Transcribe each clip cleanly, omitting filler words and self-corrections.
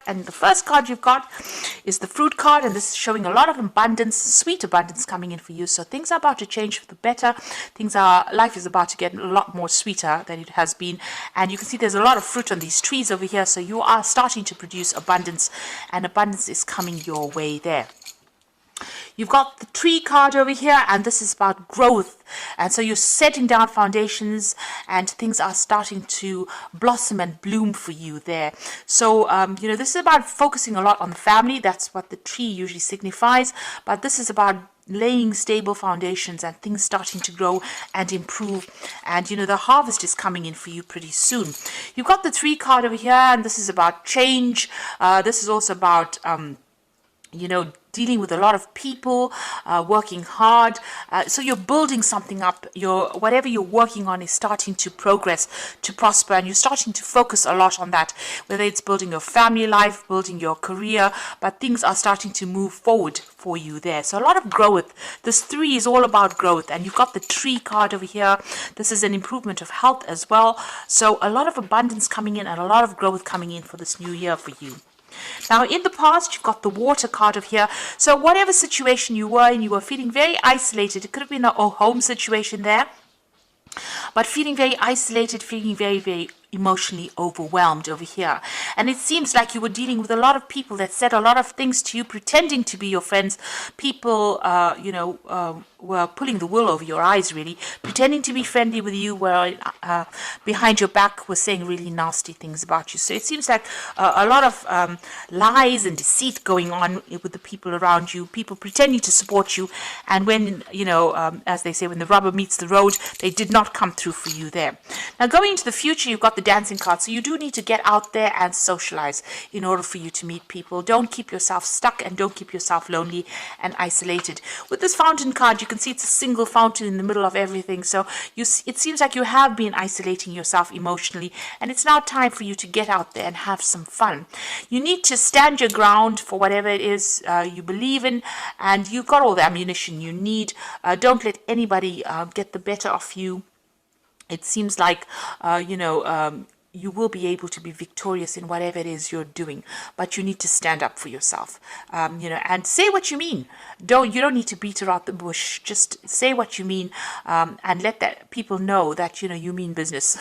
And the first card you've got is the fruit card, and this is showing a lot of abundance, sweet abundance coming in for you. So things are about to change for the better. Life is about to get a lot more sweeter than it has been. And you can see there's a lot of fruit on these trees over here. So you are starting to produce abundance, and abundance is coming your way there. You've got the tree card over here, and this is about growth. And so you're setting down foundations, and things are starting to blossom and bloom for you there. So, this is about focusing a lot on the family. That's what the tree usually signifies. But this is about laying stable foundations and things starting to grow and improve. And, the harvest is coming in for you pretty soon. You've got the 3 card over here, and this is about change. This is also about, dealing with a lot of people, working hard. So you're building something up. Whatever you're working on is starting to progress, to prosper, and you're starting to focus a lot on that, whether it's building your family life, building your career, but things are starting to move forward for you there. So a lot of growth. This 3 is all about growth, and you've got the tree card over here. This is an improvement of health as well. So a lot of abundance coming in and a lot of growth coming in for this new year for you. Now, in the past, you've got the water card of here. So whatever situation you were in, you were feeling very isolated. It could have been a home situation there, but feeling very isolated, feeling very, very emotionally overwhelmed over here. And it seems like you were dealing with a lot of people that said a lot of things to you, pretending to be your friends. People, were pulling the wool over your eyes, really, pretending to be friendly with you, where behind your back was saying really nasty things about you. So it seems like a lot of lies and deceit going on with the people around you, people pretending to support you. And when, as they say, when the rubber meets the road, they did not come through for you there. Now, going into the future, you've got the dancing card. So you do need to get out there and socialize in order for you to meet people. Don't keep yourself stuck, and don't keep yourself lonely and isolated. With this fountain card, you can see it's a single fountain in the middle of everything. So it seems like you have been isolating yourself emotionally, and it's now time for you to get out there and have some fun. You need to stand your ground for whatever it is you believe in, and you've got all the ammunition you need. Don't let anybody get the better of you. It seems like, you will be able to be victorious in whatever it is you're doing, but you need to stand up for yourself, and say what you mean. You don't need to beat around the bush. Just say what you mean, and let that people know that, you mean business.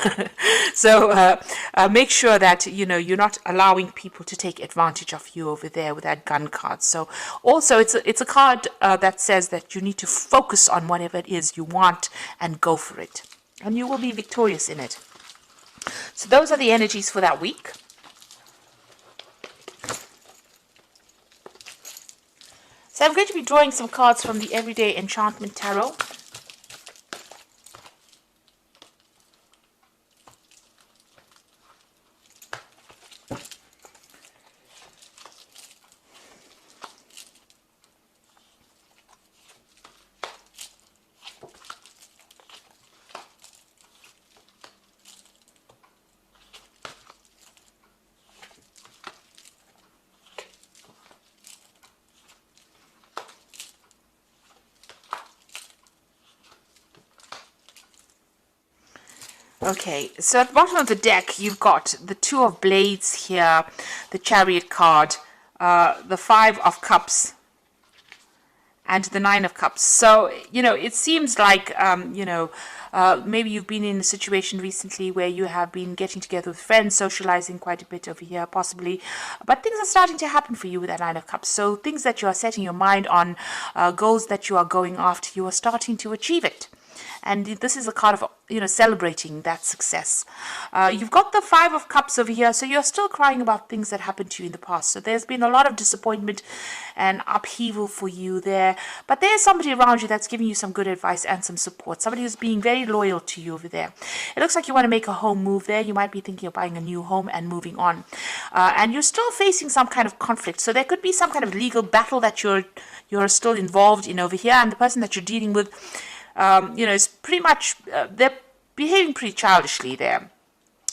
So make sure that, you're not allowing people to take advantage of you over there with that gun card. So also it's a card that says that you need to focus on whatever it is you want and go for it, and you will be victorious in it. So those are the energies for that week. So I'm going to be drawing some cards from the Everyday Enchantment Tarot. Okay, so at the bottom of the deck, you've got the 2 of Blades here, the Chariot card, the 5 of Cups, and the 9 of Cups. So, it seems like, maybe you've been in a situation recently where you have been getting together with friends, socializing quite a bit over here, possibly. But things are starting to happen for you with that 9 of Cups. So things that you are setting your mind on, goals that you are going after, you are starting to achieve it. And this is a card of, celebrating that success. You've got the 5 of Cups over here, so you're still crying about things that happened to you in the past. So there's been a lot of disappointment and upheaval for you there. But there's somebody around you that's giving you some good advice and some support. Somebody who's being very loyal to you over there. It looks like you want to make a home move there. You might be thinking of buying a new home and moving on. And you're still facing some kind of conflict. So there could be some kind of legal battle that you're still involved in over here. And the person that you're dealing with, it's pretty much, they're behaving pretty childishly there.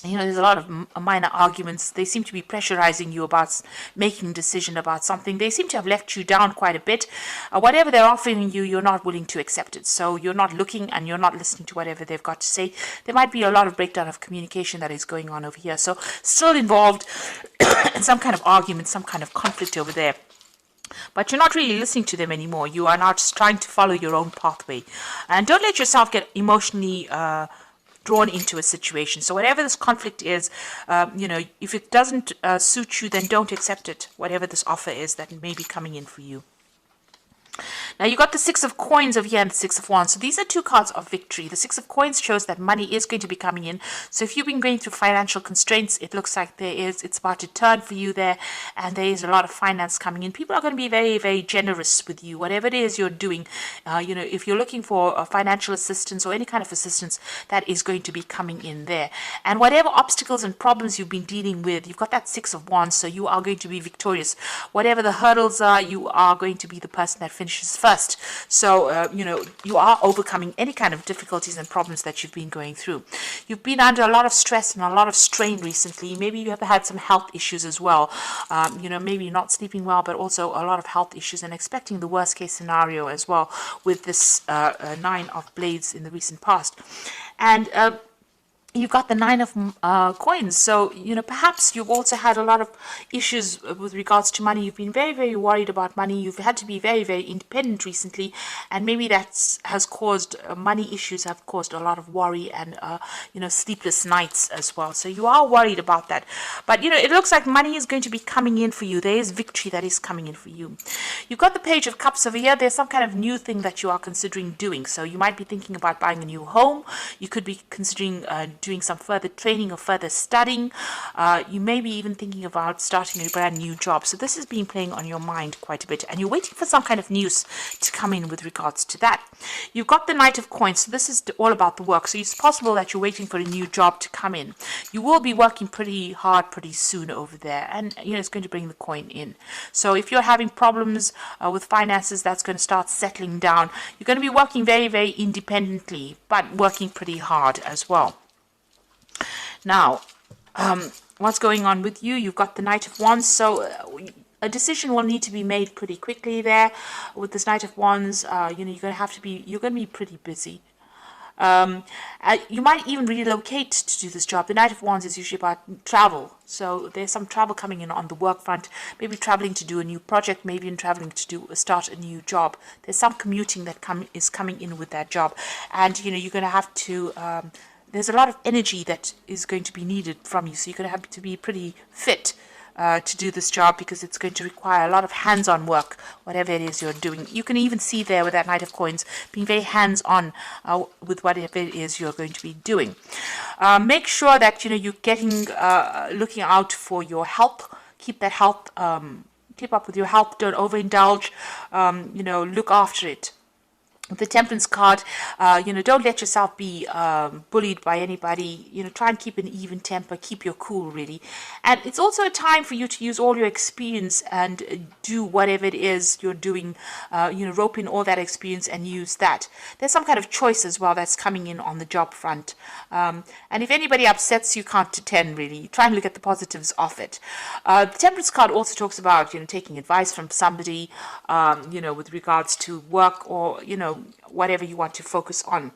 There's a lot of minor arguments. They seem to be pressurizing you about making a decision about something. They seem to have let you down quite a bit. Whatever they're offering you, you're not willing to accept it. So you're not looking and you're not listening to whatever they've got to say. There might be a lot of breakdown of communication that is going on over here. So still involved and some kind of argument, some kind of conflict over there. But you're not really listening to them anymore. You are now just trying to follow your own pathway. And don't let yourself get emotionally drawn into a situation. So whatever this conflict is, if it doesn't suit you, then don't accept it, whatever this offer is that may be coming in for you. Now you got the Six of Coins over here and the Six of Wands. So these are two cards of victory. The Six of Coins shows that money is going to be coming in. So if you've been going through financial constraints, it looks like it's about to turn for you there, and there is a lot of finance coming in. People are going to be very, very generous with you, whatever it is you're doing. If you're looking for financial assistance or any kind of assistance, that is going to be coming in there. And whatever obstacles and problems you've been dealing with, you've got that Six of Wands, so you are going to be victorious. Whatever the hurdles are, you are going to be the person that finishes first. So, you are overcoming any kind of difficulties and problems that you've been going through. You've been under a lot of stress and a lot of strain recently. Maybe you have had some health issues as well. Maybe not sleeping well, but also a lot of health issues, and expecting the worst case scenario as well with this Nine of Blades in the recent past. And you've got the Nine of Coins. So, perhaps you've also had a lot of issues with regards to money. You've been very, very worried about money. You've had to be very, very independent recently. And maybe that has caused money issues have caused a lot of worry and, sleepless nights as well. So you are worried about that. But, it looks like money is going to be coming in for you. There is victory that is coming in for you. You've got the Page of Cups over here. There's some kind of new thing that you are considering doing. So you might be thinking about buying a new home. You could be considering doing some further training or further studying. You may be even thinking about starting a brand new job. So this has been playing on your mind quite a bit, and you're waiting for some kind of news to come in with regards to that. You've got the Knight of Coins. So this is all about the work. So it's possible that you're waiting for a new job to come in. You will be working pretty hard pretty soon over there, and it's going to bring the coin in. So if you're having problems with finances, that's going to start settling down. You're going to be working very, very independently, but working pretty hard as well. Now, what's going on with you? You've got the Knight of Wands, so a decision will need to be made pretty quickly there. With this Knight of Wands, you're going to be pretty busy. You might even relocate to do this job. The Knight of Wands is usually about travel, so there's some travel coming in on the work front. Maybe traveling to do a new project, maybe even traveling to start a new job. There's some commuting that is coming in with that job, and you're going to have to. There's a lot of energy that is going to be needed from you, so you're going to have to be pretty fit to do this job, because it's going to require a lot of hands-on work, whatever it is you're doing. You can even see there with that Knight of Coins being very hands-on with whatever it is you're going to be doing. Make sure that you're looking out for your health. Keep that health. Keep up with your health. Don't overindulge. Look after it. The Temperance card, don't let yourself be bullied by anybody. Try and keep an even temper, keep your cool, really. And it's also a time for you to use all your experience and do whatever it is you're doing. Rope in all that experience and use that. There's some kind of choice as well that's coming in on the job front. And if anybody upsets you, count to 10, really. Try and look at the positives of it. The Temperance card also talks about, taking advice from somebody, with regards to work or, whatever you want to focus on.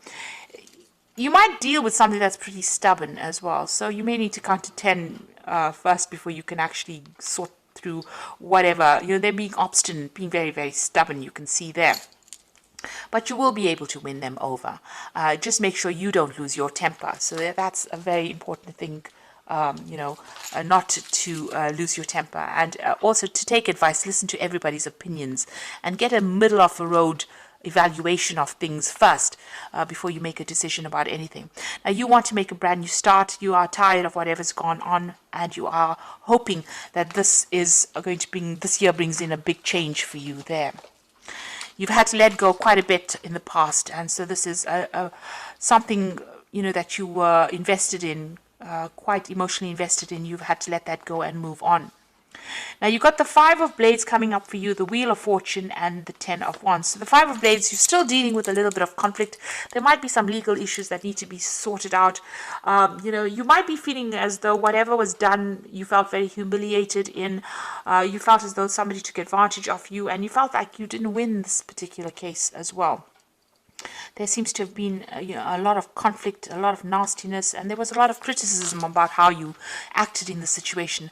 You might deal with something that's pretty stubborn as well, so you may need to count to 10 first before you can actually sort through whatever. They're being obstinate, being very, very stubborn, you can see there. But you will be able to win them over. Just make sure you don't lose your temper. So that's a very important thing, not to lose your temper. And also to take advice, listen to everybody's opinions, and get a middle of the road evaluation of things first before you make a decision about anything. Now, you want to make a brand new start. You are tired of whatever's gone on, and you are hoping that this year brings in a big change for you there. You've had to let go quite a bit in the past, and so this is something that you were invested in, quite emotionally invested in. You've had to let that go and move on. Now you've got the Five of Blades coming up for you, the Wheel of Fortune, and the Ten of Wands. So the Five of Blades, you're still dealing with a little bit of conflict. There might be some legal issues that need to be sorted out. You might be feeling as though whatever was done, you felt very humiliated in. You felt as though somebody took advantage of you, and you felt like you didn't win this particular case as well. There seems to have been a lot of conflict, a lot of nastiness, and there was a lot of criticism about how you acted in the situation.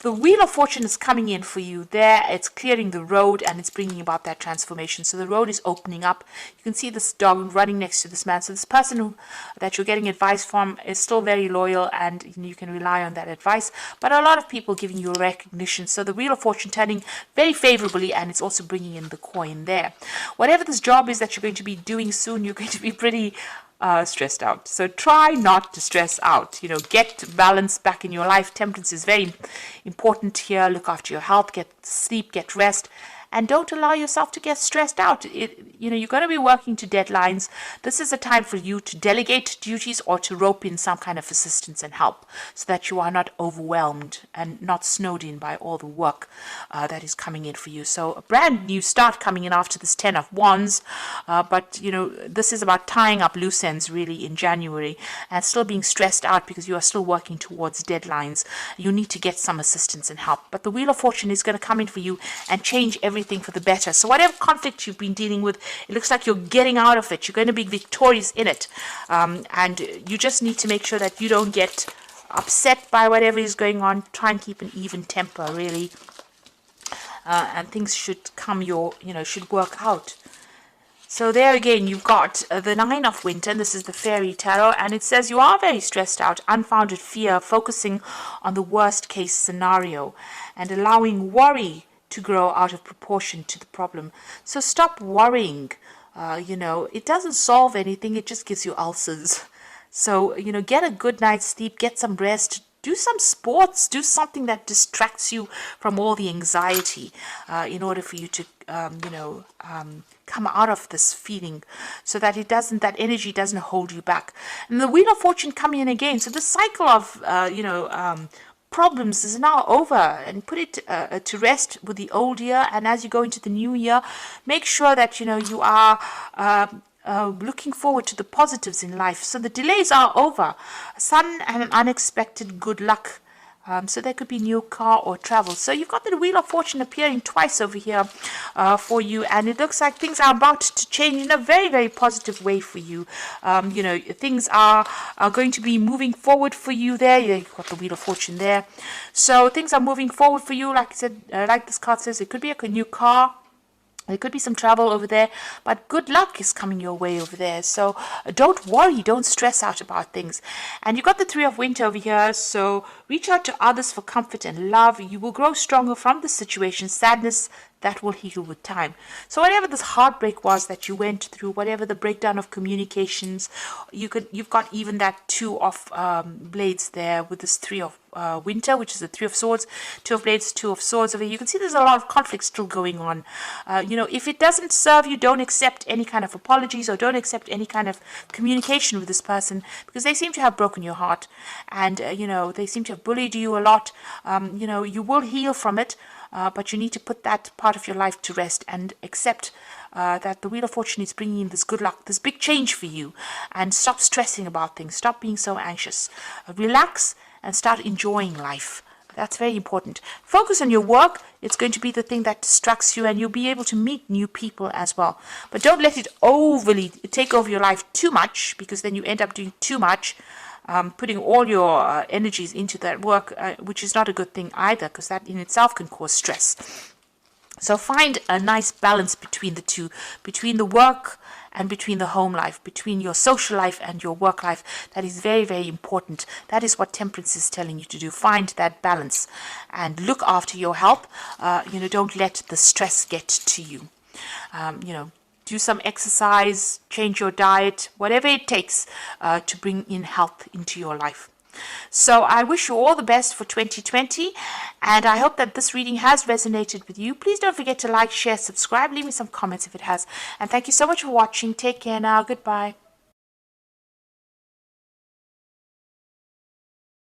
the Wheel of Fortune is coming in for you there. It's clearing the road and it's bringing about that transformation. So the road is opening up. You can see this dog running next to this man. So this person that you're getting advice from is still very loyal, and you can rely on that advice. But a lot of people giving you recognition. So the Wheel of Fortune turning very favorably, and it's also bringing in the coin there. Whatever this job is that you're going to be doing soon, you're going to be pretty stressed out. So try not to stress out. Get balance back in your life. Temperance is very important here. Look after your health, get sleep, get rest, and don't allow yourself to get stressed out. You're going to be working to deadlines. This is a time for you to delegate duties or to rope in some kind of assistance and help, so that you are not overwhelmed and not snowed in by all the work that is coming in for you. So a brand new start coming in after this 10 of Wands. But this is about tying up loose ends really in January, and still being stressed out because you are still working towards deadlines. You need to get some assistance and help. But the Wheel of Fortune is going to come in for you and change everything for the better. So whatever conflict you've been dealing with, it looks like you're getting out of it. You're going to be victorious in it. And you just need to make sure that you don't get upset by whatever is going on. Try and keep an even temper, really. And things should should work out. So there again, you've got the Nine of Winter, and this is the Fairy Tarot, and it says you are very stressed out, unfounded fear, focusing on the worst case scenario, and allowing worry to grow out of proportion to the problem. So stop worrying. It doesn't solve anything. It just gives you ulcers. So, get a good night's sleep, get some rest, do some sports, do something that distracts you from all the anxiety in order for you to, come out of this feeling, so that that energy doesn't hold you back. And the Wheel of Fortune coming in again. So the cycle of, problems is now over, and put it to rest with the old year. And as you go into the new year, make sure that you are looking forward to the positives in life. So the delays are over. Sudden and unexpected good luck. So there could be new car or travel. So you've got the Wheel of Fortune appearing twice over here for you, and it looks like things are about to change in a very, very positive way for you. Things are going to be moving forward for you there. You've got the Wheel of Fortune there. So things are moving forward for you. Like I said, like this card says, it could be a new car. There could be some travel over there, but good luck is coming your way over there. So don't worry, don't stress out about things. And you've got the Three of Winter over here, so reach out to others for comfort and love. You will grow stronger from the situation. Sadness, that will heal with time. So whatever this heartbreak was that you went through, whatever the breakdown of communications, you've got even that Two of Blades there with this Three of Winter, which is the Three of Swords, Two of Blades, Two of Swords over here. You can see there's a lot of conflict still going on. If it doesn't serve you, don't accept any kind of apologies, or don't accept any kind of communication with this person, because they seem to have broken your heart, and they seem to have bullied you a lot. You will heal from it. But you need to put that part of your life to rest and accept that the Wheel of Fortune is bringing in this good luck, this big change for you. And stop stressing about things. Stop being so anxious. Relax and start enjoying life. That's very important. Focus on your work. It's going to be the thing that distracts you, and you'll be able to meet new people as well. But don't let it overly take over your life too much, because then you end up doing too much. Putting all your energies into that work, which is not a good thing either, because that in itself can cause stress. So find a nice balance between the two, between the work and between the home life, between your social life and your work life. That is very, very important. That is what Temperance is telling you to do. Find that balance and look after your health. Don't let the stress get to you. Do some exercise, change your diet, whatever it takes to bring in health into your life. So I wish you all the best for 2020, and I hope that this reading has resonated with you. Please don't forget to like, share, subscribe, leave me some comments if it has. And thank you so much for watching. Take care now. Goodbye.